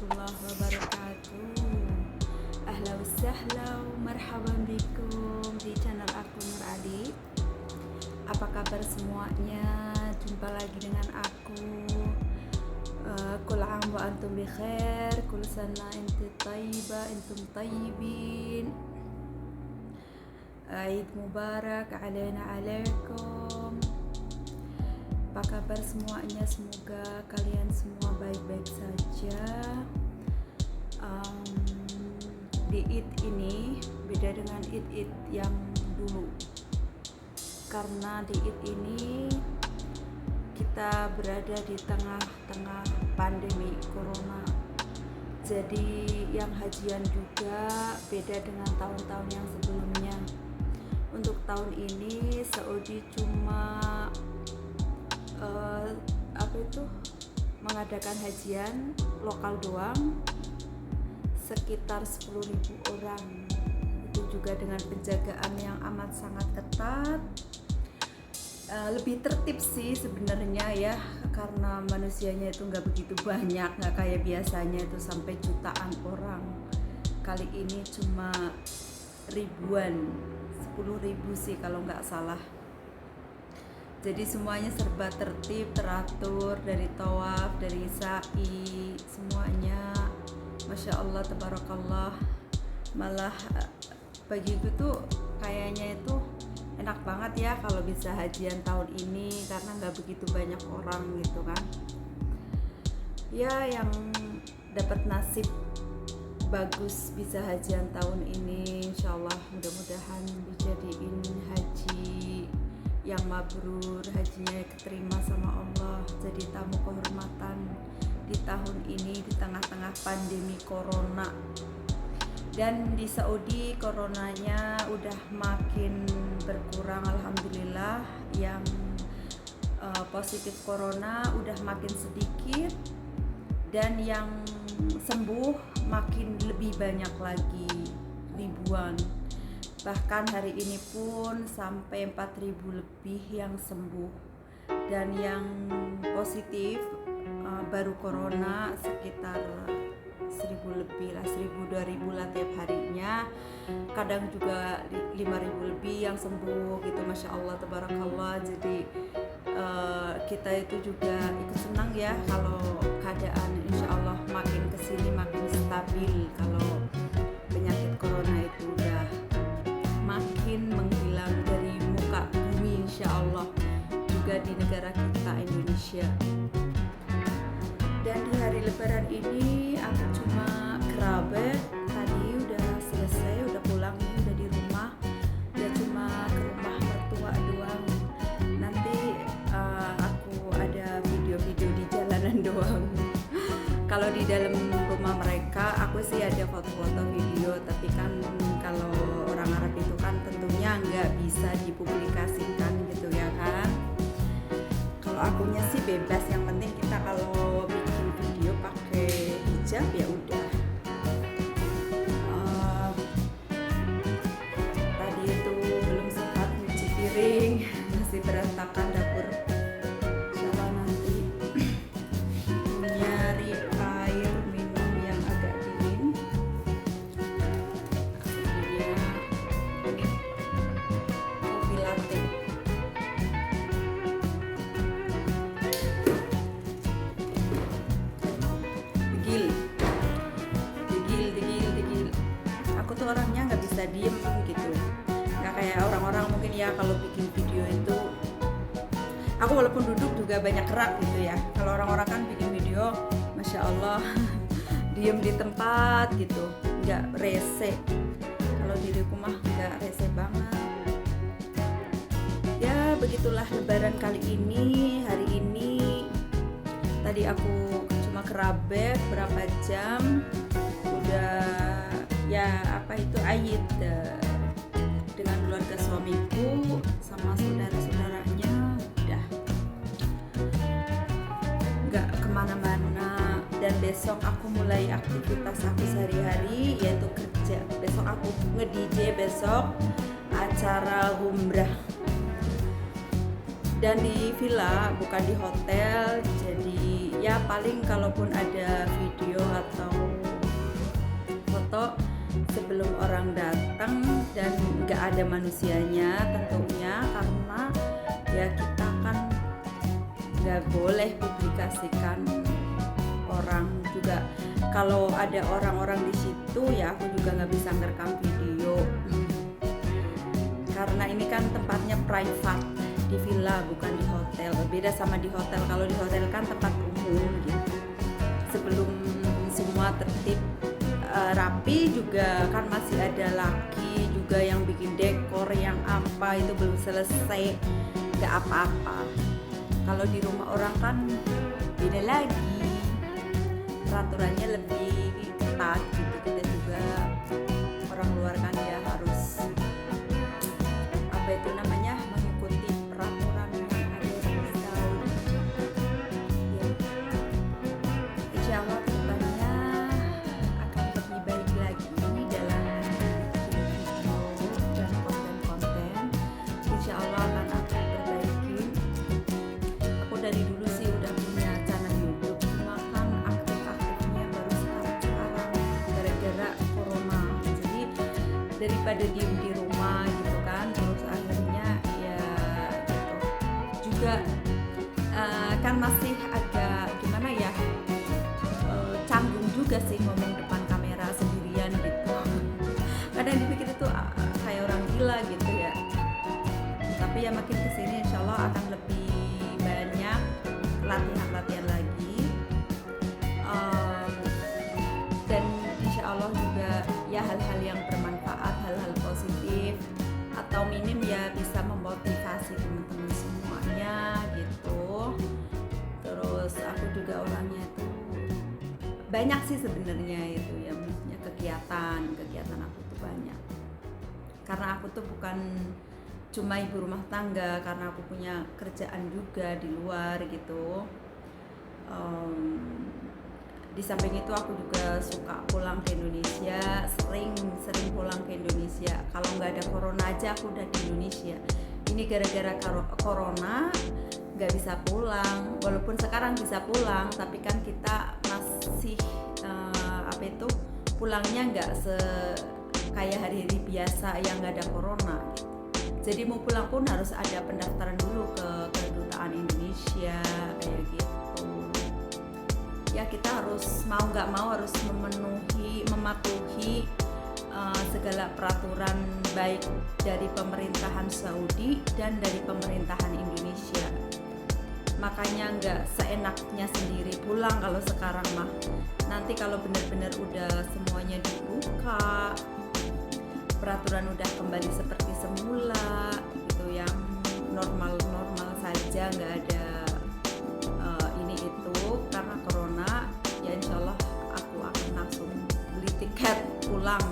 warahmatullahi wabarakatuh. Ahla wa sahla wa marhaban bikum di channel aku Nur Adi. Apa kabar semuanya? Jumpa lagi dengan aku. Kul am wa antum bi khair, kul sana inti tayyiba, intum tayyibin. Eid Mubarak alaina alaikum. Apa kabar semuanya? Semoga kalian semua baik-baik saja. Di Eid ini beda dengan Eid yang dulu, karena di Eid ini kita berada di tengah-tengah pandemi corona. Jadi yang hajian juga beda dengan tahun-tahun yang sebelumnya. Untuk tahun ini Saudi cuma mengadakan hajian lokal doang sekitar 10.000 orang. Itu juga dengan penjagaan yang amat sangat ketat. Lebih tertib sih sebenarnya ya, karena manusianya itu nggak begitu banyak, nggak kayak biasanya itu sampai jutaan orang. Kali ini cuma ribuan, 10.000 sih kalau nggak salah. Jadi semuanya serba tertib, teratur, dari tawaf, dari sa'i, semuanya Masya Allah, tabarakallah. Malah bagiku tuh kayaknya itu enak banget ya kalau bisa hajian tahun ini, karena nggak begitu banyak orang gitu kan ya, yang dapat nasib bagus bisa hajian tahun ini. Insya Allah mudah-mudahan dijadiin haji yang mabrur, hajinya keterima sama Allah, jadi tamu kehormatan di tahun ini di tengah-tengah pandemi corona. Dan di Saudi coronanya udah makin berkurang alhamdulillah, yang positif corona udah makin sedikit, dan yang sembuh makin lebih banyak lagi, ribuan. Bahkan hari ini pun sampai 4.000 lebih yang sembuh, dan yang positif baru corona sekitar 1.000 lebih lah, 1.000-2.000 lah tiap harinya. Kadang juga 5.000 lebih yang sembuh gitu, Masya Allah, tabarakallah. Jadi kita itu juga ikut senang ya kalau keadaan Insya Allah makin kesini makin stabil, kalau penyakit corona itu udah makin menghilang dari muka bumi Insya Allah, juga di negara kita Indonesia. Dan di hari lebaran ini aku cuma kerabat, tadi udah selesai, udah pulang nih, udah di rumah, udah cuma ke rumah mertua doang. Nanti aku ada video-video di jalanan doang. Kalau di dalam rumah mereka aku sih ada foto-foto video, tapi kan kalau orang Arab itu kan tentunya nggak bisa dipublikasikan gitu ya kan. Kalau akunya sih bebas, yang penting kita kalau bikin video pakai hijab ya udah. Tadi itu belum sempat nyuci piring, masih berantakan dapur. Insyaallah nanti nyari air minum yang agak dingin. Akhirnya ini kopi latte. Degil. Aku tuh orangnya nggak bisa diem gitu, nggak kayak orang-orang mungkin ya kalau bikin video itu. Aku walaupun duduk juga banyak gerak gitu ya. Kalau orang-orang kan bikin video, Masya Allah, diem di tempat gitu, nggak rese. Kalau diriku mah nggak rese banget. Ya begitulah lebaran kali ini. Hari ini tadi aku cuma kerabat berapa jam, udah ya Aid dengan keluarga suamiku sama saudara-saudaranya, udah nggak kemana-mana. Dan besok aku mulai aktivitas aku sehari-hari, yaitu kerja. Besok aku nge-DJ, besok acara umrah, dan di villa bukan di hotel. Jadi ya paling kalaupun ada video atau foto sebelum orang datang dan nggak ada manusianya tentunya, karena ya kita kan nggak boleh publikasikan orang juga. Kalau ada orang-orang di situ ya aku juga nggak bisa ngerekam video karena ini kan tempatnya private, di villa bukan di hotel. Beda sama di hotel. Kalau di hotel kan tempat umum gitu. Sebelum semua tertib rapi juga kan masih ada laki juga yang bikin dekor yang apa, itu belum selesai, nggak apa-apa. Kalau di rumah orang kan beda lagi, peraturannya lebih ketat gitu. Kita juga orang luar kan ya harus apa itu namanya, mengikuti peraturan yang ada di Saudi ya. Insya Allah kedepannya akan lebih baik lagi dalam video dan konten-konten. Insya Allah akan aku perbaiki. Aku dari dulu sih udah punya channel YouTube, cuma kan aktif-aktifnya baru sekarang gara-gara corona. Jadi daripada diem di rumah gitu kan, terus akhirnya ya gitu juga kan masih agak gimana ya, canggung juga sih ngomong depan kamera sendirian gitu. Kadang dipikir itu kayak orang gila gitu ya. Tapi ya makin kesini insya Allah akan lebih banyak latihan lagi, dan insya Allah juga ya hal-hal yang bermanfaat, hal-hal positif atau minim ya bisa memotivasi teman-teman semuanya gitu. Terus aku juga orangnya tuh banyak sih sebenarnya itu ya, maksudnya kegiatan aku tuh banyak, karena aku tuh bukan cuma ibu rumah tangga, karena aku punya kerjaan juga di luar gitu. Di samping itu aku juga suka pulang ke Indonesia, sering pulang ke Indonesia. Kalau nggak ada corona aja aku udah di Indonesia. Ini gara-gara corona nggak bisa pulang, walaupun sekarang bisa pulang, tapi kan kita masih apa itu pulangnya nggak kayak hari-hari biasa yang nggak ada corona gitu. Jadi mau pulang pun harus ada pendaftaran dulu ke kedutaan Indonesia kayak gitu. Ya kita harus mau nggak mau harus mematuhi segala peraturan baik dari pemerintahan Saudi dan dari pemerintahan Indonesia. Makanya nggak seenaknya sendiri pulang kalau sekarang mah. Nanti kalau benar-benar udah semuanya dibuka, peraturan udah kembali seperti semula gitu, yang normal-normal saja, nggak ada ini itu karena corona, ya insyaallah aku akan langsung beli tiket pulang.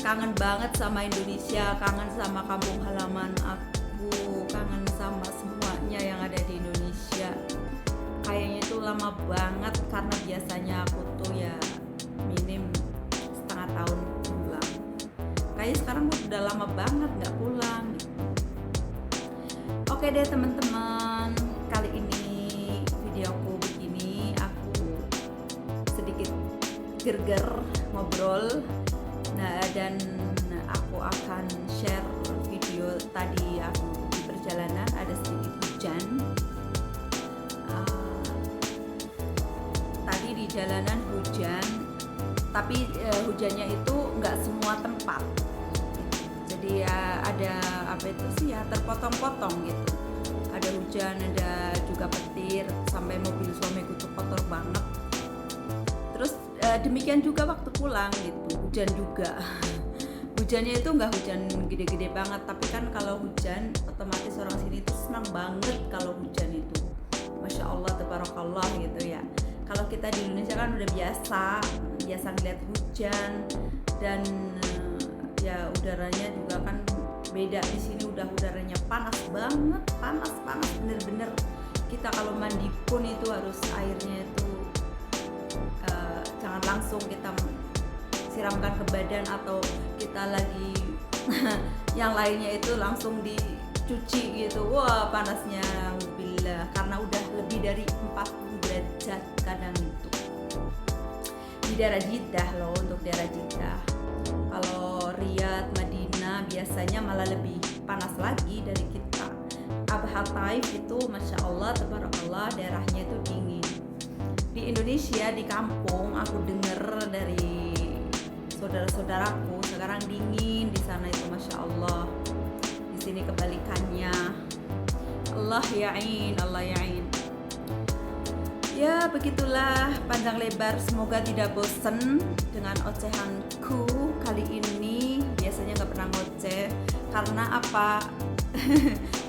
Kangen banget sama Indonesia, kangen sama kampung halaman aku, kangen sama semuanya yang ada di Indonesia. Kayaknya itu lama banget karena biasanya aku tuh ya minim setengah tahun pulang. Kayaknya sekarang udah lama banget nggak pulang. Oke deh teman-teman, kali ini videoku begini, aku sedikit gerger ngobrol. Nah, dan aku akan share video tadi aku di perjalanan, ada sedikit hujan. Tadi di jalanan hujan, tapi hujannya itu nggak semua tempat. Jadi ya ada apa itu sih ya, terpotong-potong gitu. Ada hujan, ada juga petir, sampai mobil suamiku tuh kotor banget. Terus demikian juga waktu pulang gitu, hujan juga. Hujannya itu nggak hujan gede-gede banget, tapi kan kalau hujan otomatis orang sini tuh senang banget kalau hujan itu. Masya Allah, tabarakallah gitu ya. Kalau kita di Indonesia kan udah biasa ngeliat hujan, dan ya udaranya juga kan beda. Di sini udah udaranya panas banget, panas bener-bener. Kita kalau mandi pun itu harus airnya itu jangan langsung kita siramkan ke badan, atau kita lagi yang lainnya itu langsung dicuci gitu. Wah panasnya, alhamdulillah, karena udah lebih dari 40 derajat. daerah Jeddah loh, untuk daerah Jeddah. Kalau Riyadh, Madinah biasanya malah lebih panas lagi dari kita. Abha Taif itu Masya Allah, tabarakallah, daerahnya itu dingin. Di Indonesia, di kampung, aku dengar dari saudara-saudaraku sekarang dingin di sana itu Masya Allah. Di sini kebalikannya. Allah ya'in, Allah ya'in. Ya begitulah panjang lebar, semoga tidak bosen dengan ocehanku kali ini. Biasanya nggak pernah ngoceh, karena apa?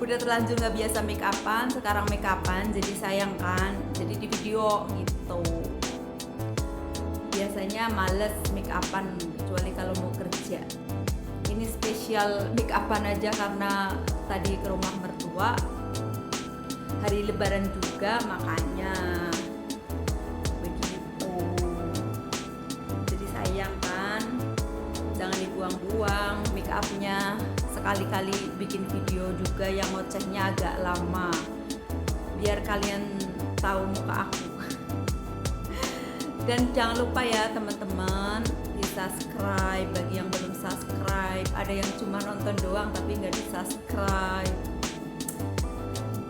Udah terlanjur nggak biasa make upan, sekarang make upan jadi sayang kan, jadi di video gitu. Biasanya males make upan kecuali kalau mau kerja. Ini spesial make upan aja karena tadi ke rumah mertua, hari lebaran juga, makanya begitu. Jadi sayang kan, jangan dibuang-buang make upnya. Sekali-kali bikin video juga yang ngocehnya agak lama, biar kalian tahu muka aku. Dan jangan lupa ya teman-teman, di subscribe bagi yang belum subscribe. Ada yang cuma nonton doang tapi nggak di subscribe.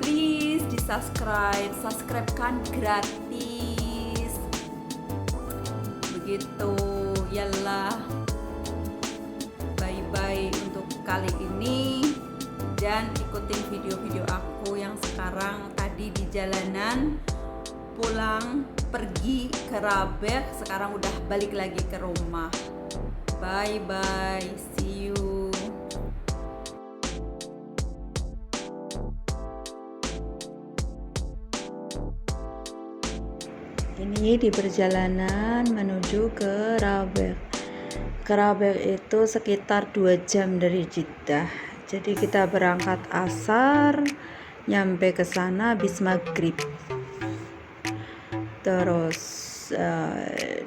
Please di subscribe kan gratis. Begitu, yalah. Bye bye untuk kali ini, dan ikutin video-video aku yang sekarang tadi di jalanan, pulang pergi ke Rabeq, sekarang udah balik lagi ke rumah. Bye bye, see you. Ini di perjalanan menuju ke Rabeq. Ke Rabeq itu sekitar 2 jam dari Jeddah. Jadi kita berangkat asar, nyampe ke sana habis maghrib. Terus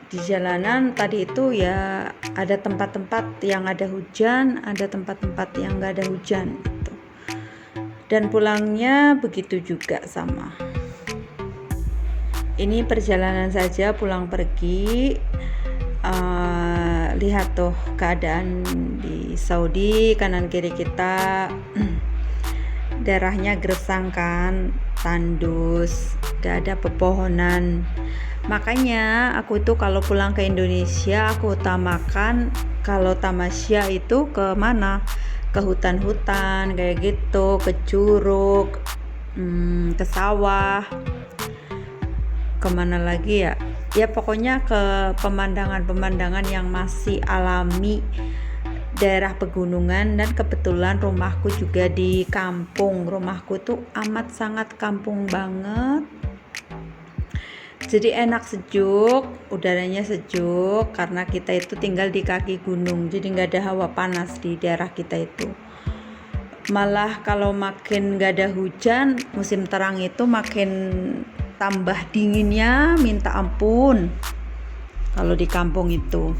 di jalanan tadi itu ya ada tempat-tempat yang ada hujan, ada tempat-tempat yang nggak ada hujan gitu. Dan pulangnya begitu juga sama. Ini perjalanan saja pulang pergi. Lihat tuh keadaan di Saudi, kanan kiri kita daerahnya gersang kan, tandus, gak ada pepohonan. Makanya aku itu kalau pulang ke Indonesia, aku utamakan kalau tamasya itu ke mana, ke hutan-hutan kayak gitu, ke curug, ke sawah, kemana lagi ya, ya pokoknya ke pemandangan-pemandangan yang masih alami, daerah pegunungan. Dan kebetulan rumahku juga di kampung, rumahku tuh amat sangat kampung banget, jadi enak, sejuk, udaranya sejuk karena kita itu tinggal di kaki gunung, jadi nggak ada hawa panas di daerah kita itu. Malah kalau makin nggak ada hujan, musim terang itu makin tambah dinginnya minta ampun. Kalau di kampung itu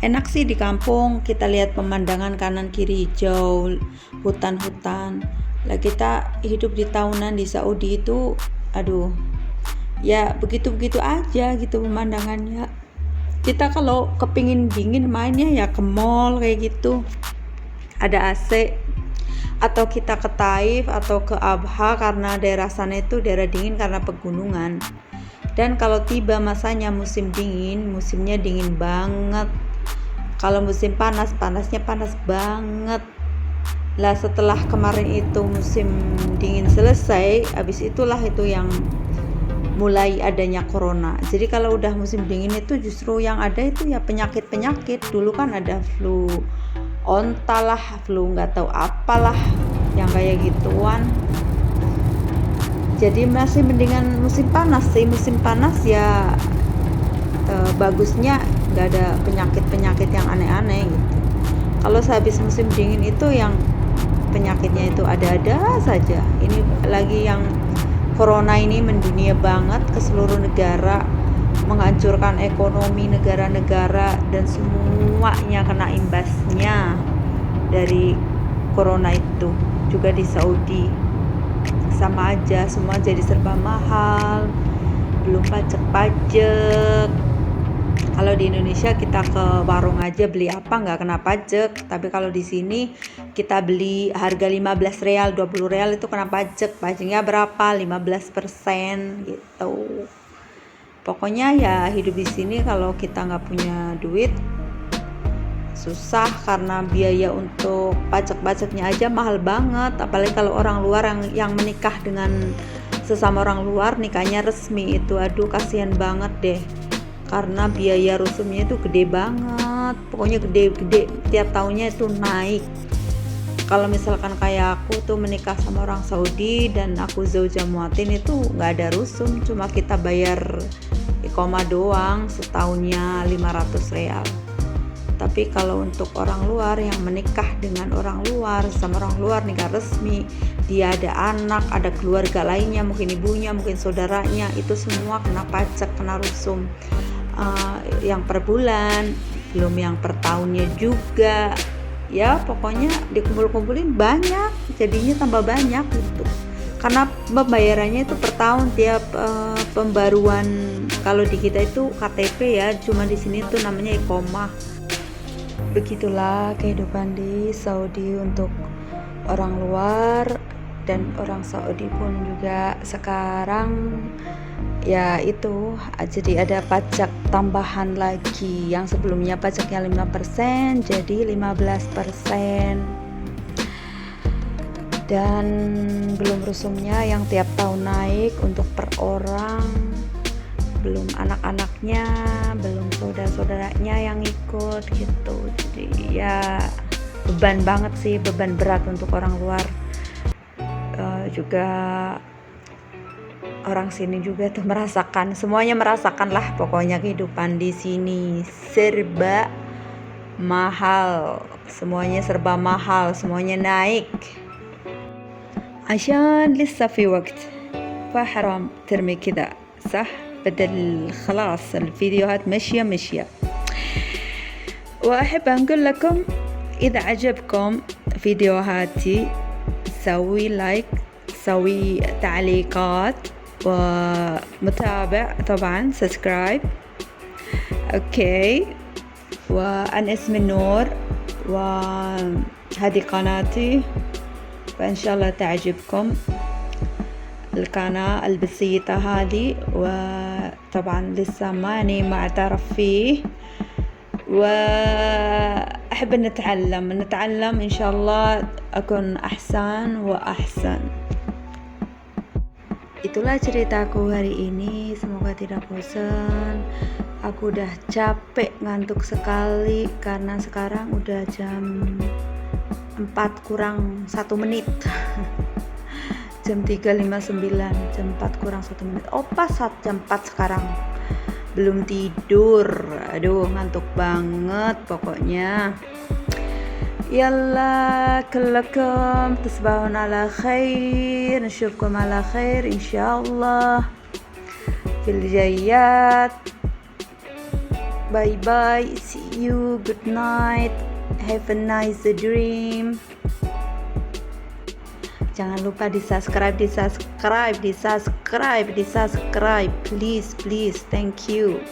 enak sih, di kampung kita lihat pemandangan kanan kiri hijau, hutan-hutan. Lah kita hidup di tahunan di Saudi itu, aduh, ya begitu-begitu aja gitu pemandangannya. Kita kalau kepingin dingin mainnya ya ke mall kayak gitu, ada AC. Atau kita ke Taif atau ke Abha, karena daerah sana itu daerah dingin karena pegunungan. Dan kalau tiba masanya musim dingin, musimnya dingin banget. Kalau musim panas, panasnya panas banget. Lah setelah kemarin itu musim dingin selesai, habis itulah itu yang mulai adanya corona. Jadi kalau udah musim dingin itu justru yang ada itu ya penyakit-penyakit. Dulu kan ada flu onta lah, flu nggak tahu apalah yang kayak gituan. Jadi masih mendingan musim panas sih. Musim panas ya bagusnya nggak ada penyakit-penyakit yang aneh-aneh gitu. Kalau sehabis musim dingin itu yang penyakitnya itu ada-ada saja. Ini lagi yang corona ini mendunia banget ke seluruh negara, menghancurkan ekonomi negara-negara, dan semuanya kena imbasnya dari corona itu. Juga di Saudi sama aja, semua jadi serba mahal, belum pajak-pajak. Kalau Kalau di Indonesia kita ke warung aja beli apa nggak kena pajak, tapi kalau di sini kita beli harga 15 real, 20 real itu kena pajak. Pajaknya berapa? 15% gitu. Pokoknya ya hidup di sini kalau kita nggak punya duit susah, karena biaya untuk pajak-pajaknya aja mahal banget. Apalagi kalau orang luar yang menikah dengan sesama orang luar, nikahnya resmi itu, aduh kasihan banget deh, karena biaya rusumnya itu gede banget, pokoknya gede-gede, tiap tahunnya itu naik. Kalau misalkan kayak aku tuh menikah sama orang Saudi dan aku zauja muatin, itu nggak ada rusum, cuma kita bayar iqamah doang, setahunnya 500 real. Tapi kalau untuk orang luar yang menikah dengan orang luar, sama orang luar nikah resmi, dia ada anak, ada keluarga lainnya, mungkin ibunya, mungkin saudaranya, itu semua kena pajak, kena rusum. Yang per bulan, belum yang per tahunnya juga. Ya pokoknya dikumpul-kumpulin banyak, jadinya tambah banyak gitu. Karena pembayarannya itu per tahun, tiap pembaruan. Kalau di kita itu KTP ya, cuma di sini tuh namanya iqamah. Begitulah kehidupan di Saudi untuk orang luar, dan orang Saudi pun juga sekarang ya itu jadi ada pajak tambahan lagi, yang sebelumnya pajaknya 5% jadi 15%, dan belum rusumnya yang tiap tahun naik untuk per orang, belum anak-anaknya, belum saudara-saudaranya yang ikut gitu. Jadi ya beban banget sih, beban berat untuk orang luar. Juga orang sini juga tuh merasakan, semuanya merasakan lah pokoknya kehidupan di sini serba mahal, semuanya serba mahal, semuanya naik. عشان لسه في وقت فحرام ترمي كذا صح، بدل خلاص الفيديوهات ماشية. وأحب أقول لكم إذا عجبكم فيديوهاتي سوي لايك، سوي تعليقات، ومتابع طبعا سبسكرايب. أوكي، وأنا اسمي النور وهذه قناتي، فإن شاء الله تعجبكم القناة البسيطة هذه. وطبعا لسه ماني معترف فيه، وأحب أن نتعلم إن شاء الله أكون أحسن وأحسن. Itulah ceritaku hari ini, semoga tidak bosan. Aku udah capek, ngantuk sekali, karena sekarang udah jam 4 kurang 1 menit jam 3.59, jam 4 kurang 1 menit. Pas jam 4 sekarang, belum tidur, aduh ngantuk banget pokoknya. يلا كلكم تصبحون على خير، نشوفكم على خير إن شاء الله في الجايات. باي باي، see you, good night, have a nice dream. Jangan lupa di subscribe, please, thank you.